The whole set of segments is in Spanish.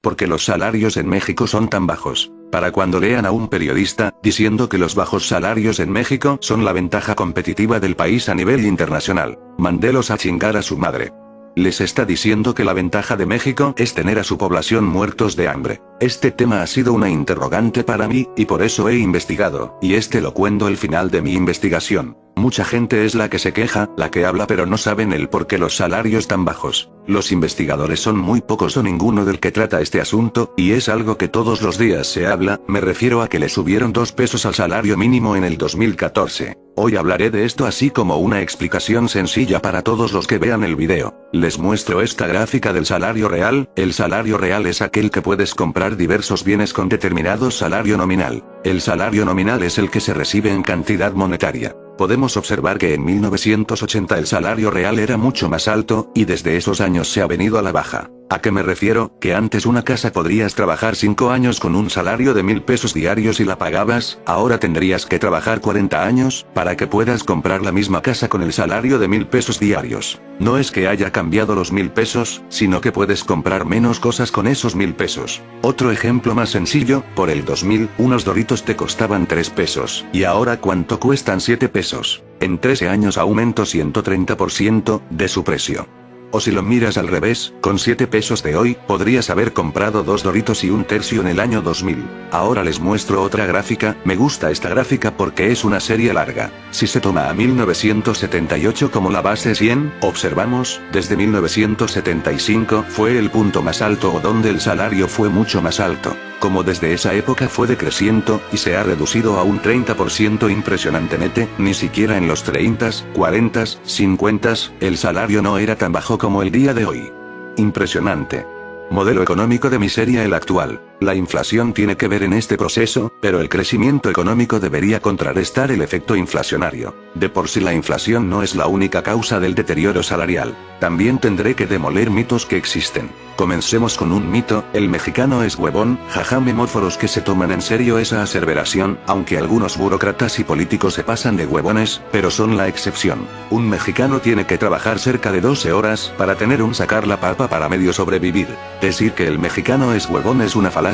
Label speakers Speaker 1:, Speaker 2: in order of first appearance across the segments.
Speaker 1: porque los salarios en México son tan bajos. Para cuando lean a un periodista, diciendo que los bajos salarios en México son la ventaja competitiva del país a nivel internacional, mándelos a chingar a su madre. Les está diciendo que la ventaja de México es tener a su población muertos de hambre. Este tema ha sido una interrogante para mí, y por eso he investigado, y lo cuento el final de mi investigación. Mucha gente es la que se queja, la que habla, pero no saben el por qué los salarios tan bajos. Los investigadores son muy pocos o ninguno del que trata este asunto, y es algo que todos los días se habla. Me refiero a que le subieron 2 pesos al salario mínimo en el 2014. Hoy hablaré de esto así como una explicación sencilla para todos los que vean el video. Les muestro esta gráfica del salario real. El salario real es aquel que puedes comprar diversos bienes con determinado salario nominal. El salario nominal es el que se recibe en cantidad monetaria. Podemos observar que en 1980 el salario real era mucho más alto, y desde esos años se ha venido a la baja. ¿A qué me refiero? Que antes una casa podrías trabajar 5 años con un salario de 1000 pesos diarios y la pagabas, ahora tendrías que trabajar 40 años, para que puedas comprar la misma casa con el salario de 1000 pesos diarios. No es que haya cambiado los 1000 pesos, sino que puedes comprar menos cosas con esos 1000 pesos. Otro ejemplo más sencillo, por el 2000, unos Doritos te costaban 3 pesos, y ahora ¿cuánto cuestan? 7 pesos. En 13 años aumento 130% de su precio. O si lo miras al revés, con 7 pesos de hoy, podrías haber comprado 2 Doritos y 1/3 en el año 2000. Ahora les muestro otra gráfica. Me gusta esta gráfica porque es una serie larga. Si se toma a 1978 como la base 100, observamos, desde 1975 fue el punto más alto o donde el salario fue mucho más alto. Como desde esa época fue decreciendo, y se ha reducido a un 30% impresionantemente, ni siquiera en los 30s, 40s, 50s, el salario no era tan bajo como el día de hoy. Impresionante. Modelo económico de miseria el actual. La inflación tiene que ver en este proceso, pero el crecimiento económico debería contrarrestar el efecto inflacionario. De por sí la inflación no es la única causa del deterioro salarial. También tendré que demoler mitos que existen. Comencemos con un mito: el mexicano es huevón. Jaja, memóforos que se toman en serio esa aseveración, aunque algunos burócratas y políticos se pasan de huevones, pero son la excepción. Un mexicano tiene que trabajar cerca de 12 horas para tener un sacar la papa para medio sobrevivir. Decir que el mexicano es huevón es una falacia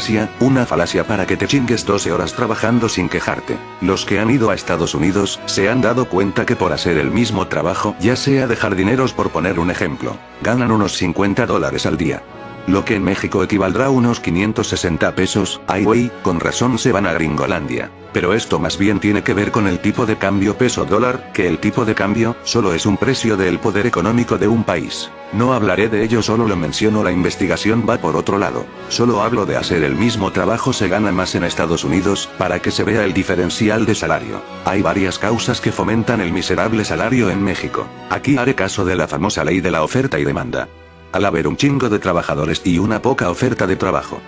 Speaker 1: para que te chingues 12 horas trabajando sin quejarte. Los que han ido a Estados Unidos, se han dado cuenta que por hacer el mismo trabajo, ya sea de jardineros por poner un ejemplo, ganan unos $50 al día. Lo que en México equivaldrá a unos 560 pesos, ay güey, con razón se van a Gringolandia. Pero esto más bien tiene que ver con el tipo de cambio peso-dólar, que el tipo de cambio, solo es un precio del poder económico de un país. No hablaré de ello, solo lo menciono, la investigación va por otro lado. Solo hablo de hacer el mismo trabajo se gana más en Estados Unidos, para que se vea el diferencial de salario. Hay varias causas que fomentan el miserable salario en México. Aquí haré caso de la famosa ley de la oferta y demanda. Al haber un chingo de trabajadores y una poca oferta de trabajo,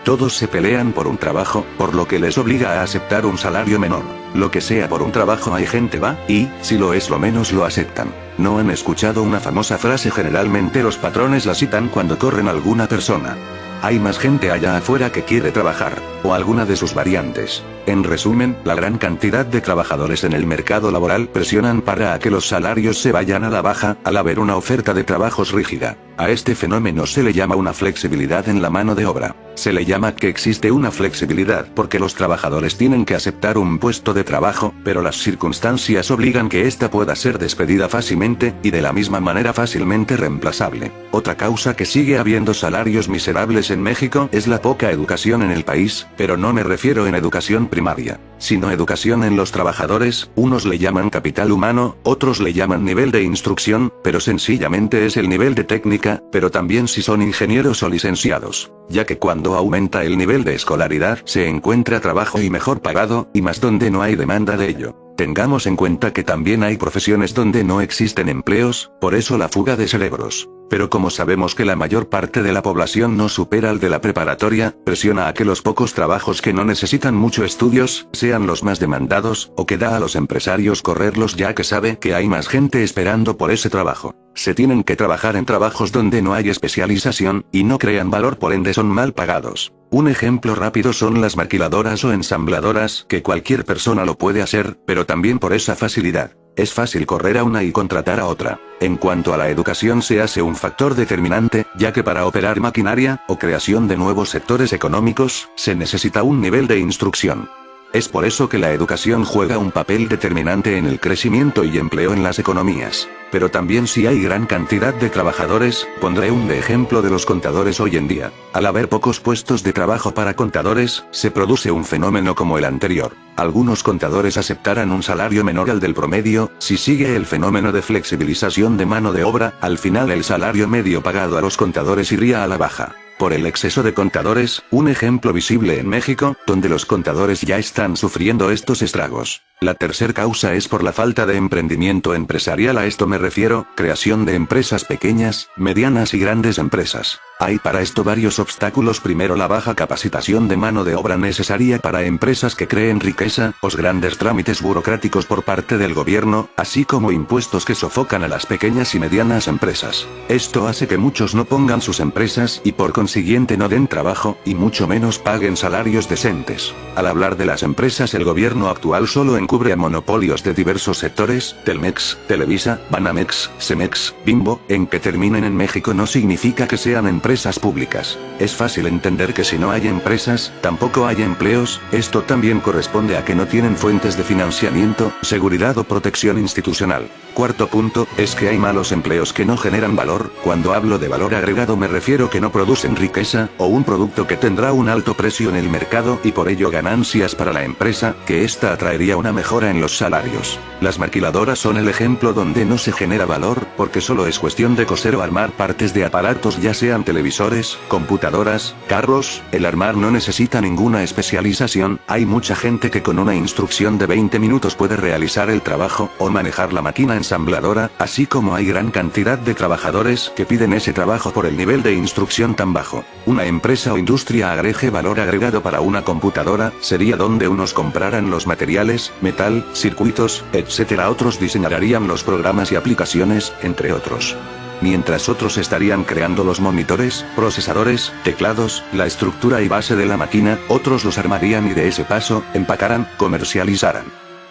Speaker 1: todos se pelean por un trabajo, por lo que les obliga a aceptar un salario menor. Lo que sea por un trabajo, hay gente va, y, si lo es lo menos lo aceptan. ¿No han escuchado una famosa frase? Generalmente los patrones la citan cuando corren a alguna persona. Hay más gente allá afuera que quiere trabajar, o alguna de sus variantes. En resumen, la gran cantidad de trabajadores en el mercado laboral presionan para que los salarios se vayan a la baja, al haber una oferta de trabajos rígida. A este fenómeno se le llama una flexibilidad en la mano de obra. Se le llama que existe una flexibilidad porque los trabajadores tienen que aceptar un puesto de trabajo, pero las circunstancias obligan que ésta pueda ser despedida fácilmente, y de la misma manera fácilmente reemplazable. Otra causa que sigue habiendo salarios miserables en México es la poca educación en el país, pero no me refiero en educación primaria, sino educación en los trabajadores. Unos le llaman capital humano, otros le llaman nivel de instrucción, pero sencillamente es el nivel de técnica, pero también si son ingenieros o licenciados, ya que cuando aumenta el nivel de escolaridad se encuentra trabajo y mejor pagado, y más donde no hay demanda de ello. Tengamos en cuenta que también hay profesiones donde no existen empleos, por eso la fuga de cerebros. Pero como sabemos que la mayor parte de la población no supera el de la preparatoria, presiona a que los pocos trabajos que no necesitan mucho estudios, sean los más demandados, o que da a los empresarios correrlos ya que sabe que hay más gente esperando por ese trabajo. Se tienen que trabajar en trabajos donde no hay especialización, y no crean valor, por ende son mal pagados. Un ejemplo rápido son las maquiladoras o ensambladoras, que cualquier persona lo puede hacer, pero también por esa facilidad Es fácil correr a una y contratar a otra. En cuanto a la educación se hace un factor determinante, ya que para operar maquinaria, o creación de nuevos sectores económicos, se necesita un nivel de instrucción. Es por eso que la educación juega un papel determinante en el crecimiento y empleo en las economías. Pero también si hay gran cantidad de trabajadores, pondré un de ejemplo de los contadores hoy en día. Al haber pocos puestos de trabajo para contadores, se produce un fenómeno como el anterior. Algunos contadores aceptarán un salario menor al del promedio, si sigue el fenómeno de flexibilización de mano de obra, al final el salario medio pagado a los contadores iría a la baja. Por el exceso de contadores, un ejemplo visible en México, donde los contadores ya están sufriendo estos estragos. La tercer causa es por la falta de emprendimiento empresarial. A esto me refiero, creación de empresas pequeñas, medianas y grandes empresas. Hay para esto varios obstáculos. Primero, la baja capacitación de mano de obra necesaria para empresas que creen riqueza, los grandes trámites burocráticos por parte del gobierno, así como impuestos que sofocan a las pequeñas y medianas empresas. Esto hace que muchos no pongan sus empresas y por consiguiente no den trabajo, y mucho menos paguen salarios decentes. Al hablar de las empresas, el gobierno actual solo encubre a monopolios de diversos sectores: Telmex, Televisa, Banamex, Cemex, Bimbo. En que terminen en México no significa que sean empresas públicas. Es fácil entender que si no hay empresas, tampoco hay empleos. Esto también corresponde a que no tienen fuentes de financiamiento, seguridad o protección institucional. Cuarto punto, es que hay malos empleos que no generan valor. Cuando hablo de valor agregado me refiero que no producen riqueza, o un producto que tendrá un alto precio en el mercado y por ello ganancias para la empresa, que ésta atraería una mejora en los salarios. Las maquiladoras son el ejemplo donde no se genera valor, porque solo es cuestión de coser o armar partes de aparatos, ya sean televisores, computadoras, carros. El armar no necesita ninguna especialización, hay mucha gente que con una instrucción de 20 minutos puede realizar el trabajo, o manejar la máquina ensambladora, así como hay gran cantidad de trabajadores que piden ese trabajo por el nivel de instrucción tan bajo. Una empresa o industria agregue valor agregado para una computadora, sería donde unos compraran los materiales, metal, circuitos, etc. Otros diseñarían los programas y aplicaciones, entre otros. Mientras otros estarían creando los monitores, procesadores, teclados, la estructura y base de la máquina, otros los armarían y de ese paso, empacaran, comercializaran.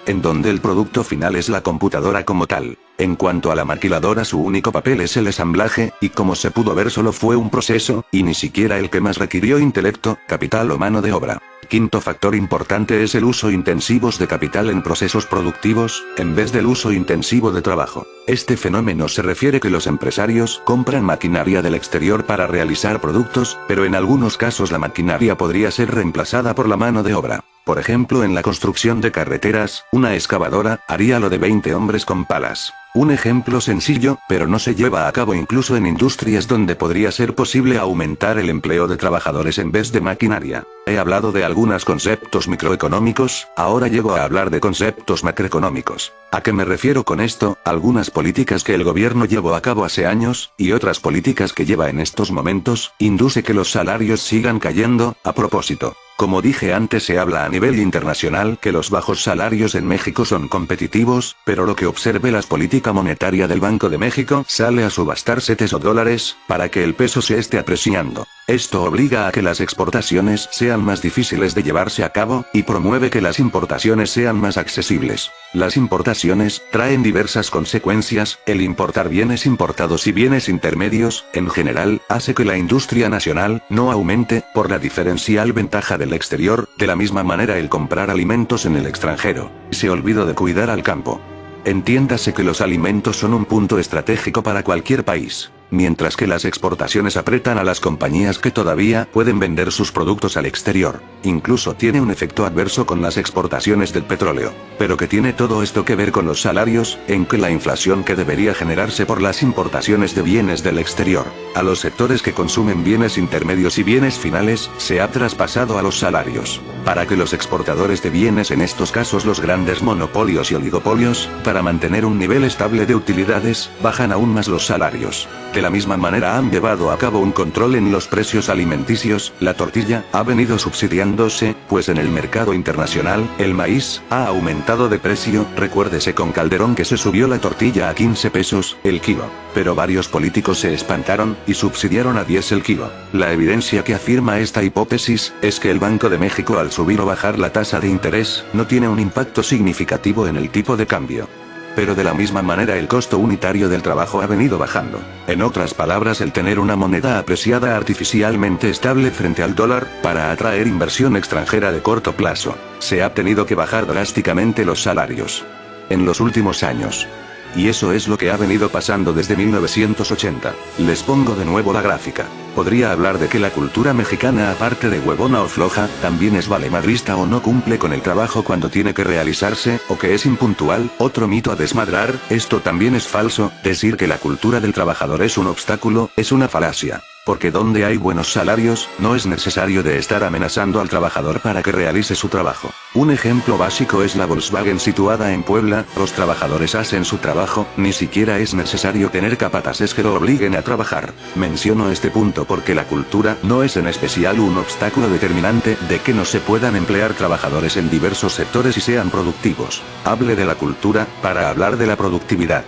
Speaker 1: En donde el producto final es la computadora como tal. En cuanto a la maquiladora, su único papel es el ensamblaje, y como se pudo ver solo fue un proceso, y ni siquiera el que más requirió intelecto, capital o mano de obra. Quinto factor importante es el uso intensivo de capital en procesos productivos, en vez del uso intensivo de trabajo. Este fenómeno se refiere que los empresarios compran maquinaria del exterior para realizar productos, pero en algunos casos la maquinaria podría ser reemplazada por la mano de obra. Por ejemplo, en la construcción de carreteras, una excavadora haría lo de 20 hombres con palas. Un ejemplo sencillo, pero no se lleva a cabo incluso en industrias donde podría ser posible aumentar el empleo de trabajadores en vez de maquinaria. He hablado de algunos conceptos microeconómicos, ahora llego a hablar de conceptos macroeconómicos. ¿A qué me refiero con esto? Algunas políticas que el gobierno llevó a cabo hace años, y otras políticas que lleva en estos momentos, induce que los salarios sigan cayendo. A propósito, como dije antes, se habla a nivel internacional que los bajos salarios en México son competitivos, pero lo que observe la política monetaria del Banco de México, sale a subastar CETES o dólares, para que el peso se esté apreciando. Esto obliga a que las exportaciones sean más difíciles de llevarse a cabo, y promueve que las importaciones sean más accesibles. Las importaciones traen diversas consecuencias. El importar bienes importados y bienes intermedios, en general, hace que la industria nacional no aumente, por la diferencial ventaja del exterior. De la misma manera, el comprar alimentos en el extranjero, se olvidó de cuidar al campo. Entiéndase que los alimentos son un punto estratégico para cualquier país. Mientras que las exportaciones apretan a las compañías que todavía pueden vender sus productos al exterior. Incluso tiene un efecto adverso con las exportaciones del petróleo. Pero ¿qué tiene todo esto que ver con los salarios? En que la inflación que debería generarse por las importaciones de bienes del exterior, a los sectores que consumen bienes intermedios y bienes finales, se ha traspasado a los salarios. Para que los exportadores de bienes, en estos casos los grandes monopolios y oligopolios, para mantener un nivel estable de utilidades, bajan aún más los salarios. De la misma manera han llevado a cabo un control en los precios alimenticios. La tortilla ha venido subsidiándose, pues en el mercado internacional, el maíz ha aumentado de precio. Recuérdese con Calderón que se subió la tortilla a 15 pesos el kilo. Pero varios políticos se espantaron, y subsidiaron a 10 el kilo. La evidencia que afirma esta hipótesis, es que el Banco de México, al subir o bajar la tasa de interés, no tiene un impacto significativo en el tipo de cambio. Pero de la misma manera el costo unitario del trabajo ha venido bajando. En otras palabras, el tener una moneda apreciada artificialmente estable frente al dólar, para atraer inversión extranjera de corto plazo, se ha tenido que bajar drásticamente los salarios en los últimos años. Y eso es lo que ha venido pasando desde 1980. Les pongo de nuevo la gráfica. Podría hablar de que la cultura mexicana, aparte de huevona o floja, también es valemadrista o no cumple con el trabajo cuando tiene que realizarse, o que es impuntual. Otro mito a desmadrar: esto también es falso. Decir que la cultura del trabajador es un obstáculo, es una falacia. Porque donde hay buenos salarios, no es necesario de estar amenazando al trabajador para que realice su trabajo. Un ejemplo básico es la Volkswagen situada en Puebla. Los trabajadores hacen su trabajo, ni siquiera es necesario tener capataces que lo obliguen a trabajar. Menciono este punto porque la cultura no es en especial un obstáculo determinante de que no se puedan emplear trabajadores en diversos sectores y sean productivos. Hable de la cultura, para hablar de la productividad.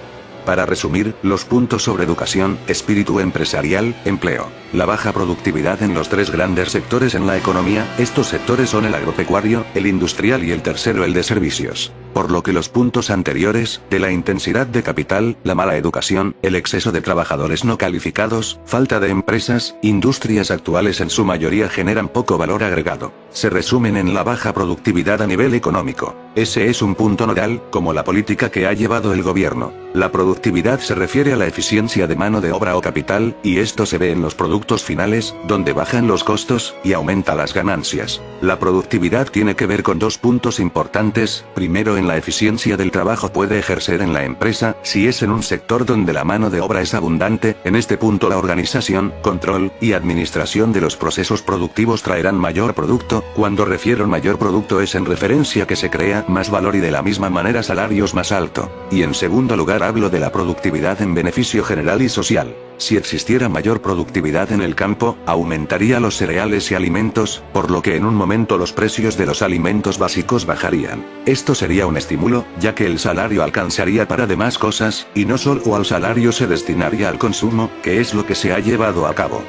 Speaker 1: Para resumir, los puntos sobre educación, espíritu empresarial, empleo, la baja productividad en los tres grandes sectores en la economía. Estos sectores son el agropecuario, el industrial y el tercero el de servicios. Por lo que los puntos anteriores, de la intensidad de capital, la mala educación, el exceso de trabajadores no calificados, falta de empresas, industrias actuales en su mayoría generan poco valor agregado, se resumen en la baja productividad a nivel económico. Ese es un punto nodal, como la política que ha llevado el gobierno. La productividad se refiere a la eficiencia de mano de obra o capital, y esto se ve en los productos finales, donde bajan los costos, y aumenta las ganancias. La productividad tiene que ver con dos puntos importantes: primero, en la eficiencia del trabajo puede ejercer en la empresa, si es en un sector donde la mano de obra es abundante. En este punto la organización, control, y administración de los procesos productivos traerán mayor producto. Cuando refiero mayor producto es en referencia que se crea más valor y de la misma manera salarios más alto. Y en segundo lugar hablo de la productividad en beneficio general y social. Si existiera mayor productividad en el campo, aumentaría los cereales y alimentos, por lo que en un momento los precios de los alimentos básicos bajarían. Esto sería un estímulo, ya que el salario alcanzaría para demás cosas, y no solo al salario se destinaría al consumo, que es lo que se ha llevado a cabo.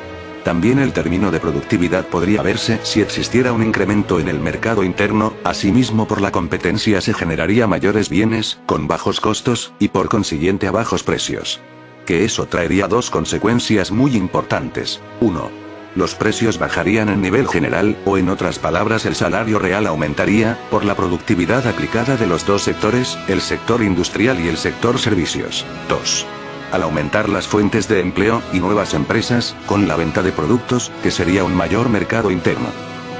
Speaker 1: También el término de productividad podría verse si existiera un incremento en el mercado interno. Asimismo, por la competencia se generaría mayores bienes, con bajos costos, y por consiguiente a bajos precios. Que eso traería dos consecuencias muy importantes. 1. Los precios bajarían en nivel general, o en otras palabras el salario real aumentaría, por la productividad aplicada de los dos sectores, el sector industrial y el sector servicios. 2. Al aumentar las fuentes de empleo, y nuevas empresas, con la venta de productos, que sería un mayor mercado interno.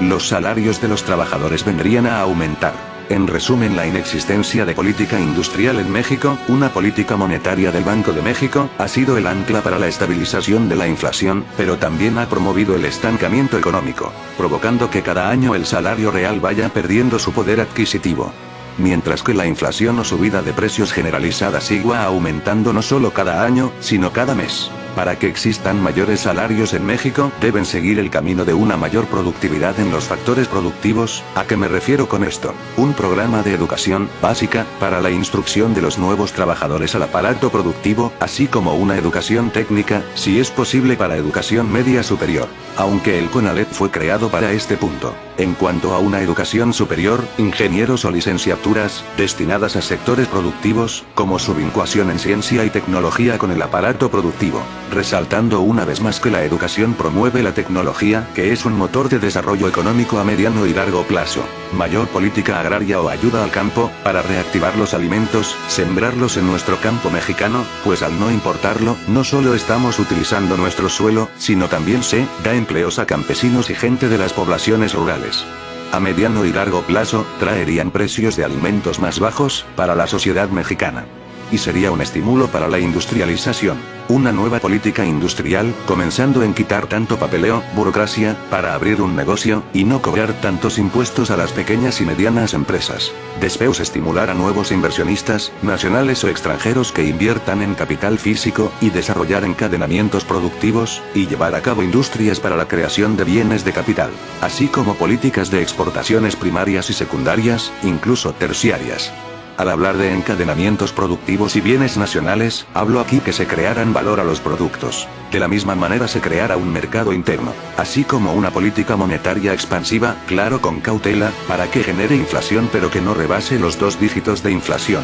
Speaker 1: Los salarios de los trabajadores vendrían a aumentar. En resumen, la inexistencia de política industrial en México, una política monetaria del Banco de México, ha sido el ancla para la estabilización de la inflación, pero también ha promovido el estancamiento económico, provocando que cada año el salario real vaya perdiendo su poder adquisitivo. Mientras que la inflación o subida de precios generalizada siga aumentando no solo cada año, sino cada mes. Para que existan mayores salarios en México, deben seguir el camino de una mayor productividad en los factores productivos. ¿A qué me refiero con esto? Un programa de educación básica, para la instrucción de los nuevos trabajadores al aparato productivo, así como una educación técnica, si es posible para educación media superior. Aunque el CONALEP fue creado para este punto. En cuanto a una educación superior, ingenieros o licenciaturas, destinadas a sectores productivos, como su vinculación en ciencia y tecnología con el aparato productivo. Resaltando una vez más que la educación promueve la tecnología, que es un motor de desarrollo económico a mediano y largo plazo. Mayor política agraria o ayuda al campo, para reactivar los alimentos, sembrarlos en nuestro campo mexicano, pues al no importarlo, no solo estamos utilizando nuestro suelo, sino también se da empleos a campesinos y gente de las poblaciones rurales. A mediano y largo plazo, traerían precios de alimentos más bajos, para la sociedad mexicana. Y sería un estímulo para la industrialización. Una nueva política industrial, comenzando en quitar tanto papeleo, burocracia, para abrir un negocio, y no cobrar tantos impuestos a las pequeñas y medianas empresas. Después estimular a nuevos inversionistas, nacionales o extranjeros que inviertan en capital físico, y desarrollar encadenamientos productivos, y llevar a cabo industrias para la creación de bienes de capital. Así como políticas de exportaciones primarias y secundarias, incluso terciarias. Al hablar de encadenamientos productivos y bienes nacionales, hablo aquí que se crearan valor a los productos. De la misma manera se creara un mercado interno, así como una política monetaria expansiva, claro con cautela, para que genere inflación pero que no rebase los 2 dígitos de inflación.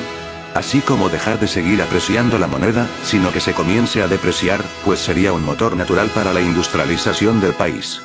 Speaker 1: Así como dejar de seguir apreciando la moneda, sino que se comience a depreciar, pues sería un motor natural para la industrialización del país.